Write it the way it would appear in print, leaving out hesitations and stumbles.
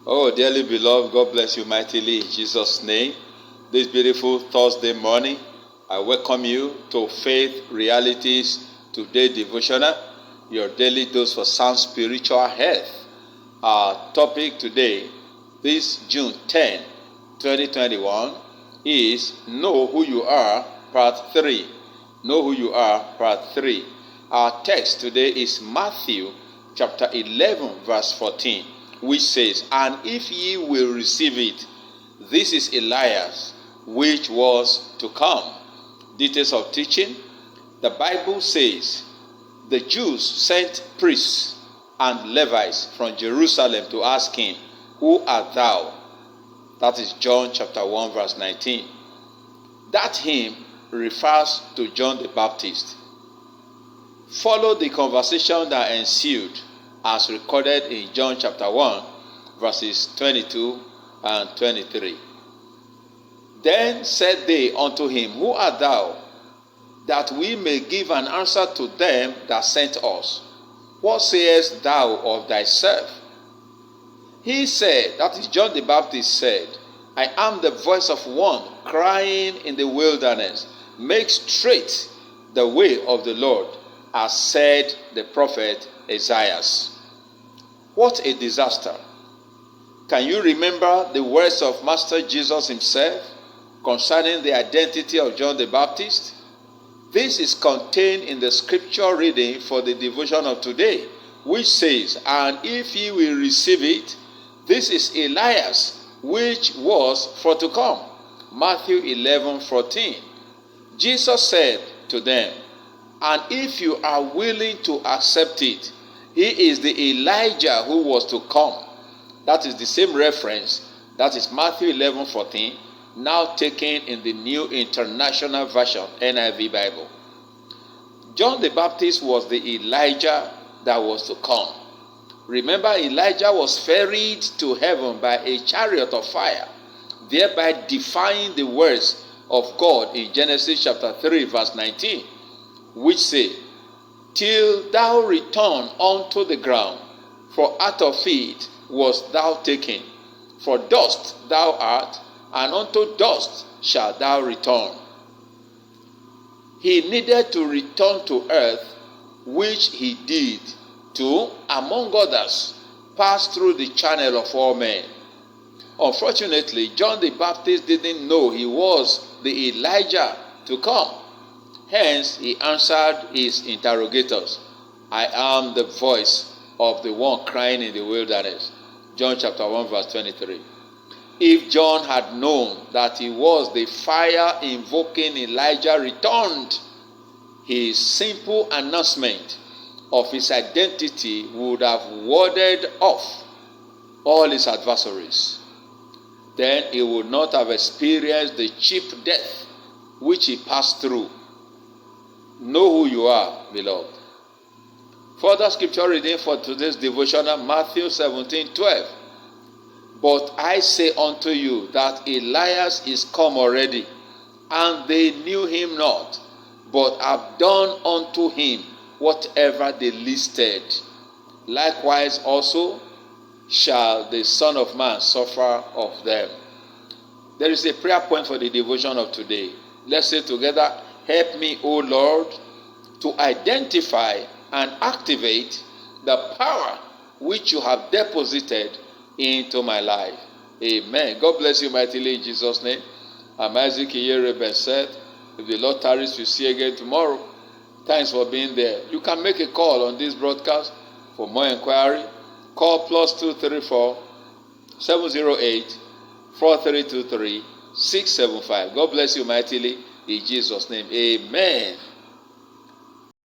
Oh, dearly beloved, God bless you mightily in Jesus' name. This beautiful Thursday morning, I welcome you to Faith Realities Today Devotional, your daily dose for sound spiritual health. Our topic today, this June 10, 2021, is Know Who You Are, Part 3. Know Who You Are, Part 3. Our text today is Matthew chapter 11, verse 14. Which says, "And if ye will receive it, this is Elias, which was to come." Details of teaching. The Bible says, the Jews sent priests and Levites from Jerusalem to ask him, "Who art thou?" That is John chapter 1, verse 19. That hymn refers to John the Baptist. Follow the conversation that ensued as recorded in John chapter 1, verses 22 and 23. Then said they unto him, "Who art thou? That we may give an answer to them that sent us. What sayest thou of thyself?" He said, that is John the Baptist said, "I am the voice of one crying in the wilderness, make straight the way of the Lord, as said the prophet Isaiah." What a disaster. Can you remember the words of Master Jesus himself concerning the identity of John the Baptist? This is contained in the scripture reading for the devotion of today, which says, "And if ye will receive it, this is Elias, which was for to come." Matthew 11:14. Jesus said to them, "And if you are willing to accept it, he is the Elijah who was to come." That is the same reference. That is Matthew 11:14, now taken in the New International Version, NIV Bible. John the Baptist was the Elijah that was to come. Remember, Elijah was ferried to heaven by a chariot of fire, thereby defying the words of God in Genesis chapter 3, verse 19, which say, "Till thou return unto the ground, for out of it wast thou taken. For dust thou art, and unto dust shalt thou return." He needed to return to earth, which he did to, among others, pass through the channel of all men. Unfortunately, John the Baptist didn't know he was the Elijah to come. Hence, he answered his interrogators, "I am the voice of the one crying in the wilderness." John chapter 1, verse 23. If John had known that he was the fire-invoking Elijah returned, his simple announcement of his identity would have warded off all his adversaries. Then he would not have experienced the cheap death which he passed through. Know who you are, beloved. Further scripture reading for today's devotional, Matthew 17:12. "But I say unto you that Elias is come already, and they knew him not, but have done unto him whatever they listed. Likewise also shall the Son of Man suffer of them." There is a prayer point for the devotion of today. Let's say together, "Help me, O Lord, to identify and activate the power which you have deposited into my life." Amen. God bless you mightily in Jesus' name. I'm Isaac Iyereben said, if the Lord tarries, we'll see you again tomorrow. Thanks for being there. You can make a call on this broadcast. For more inquiry, call +234 708 4323 675. God bless you mightily in Jesus' name. Amen.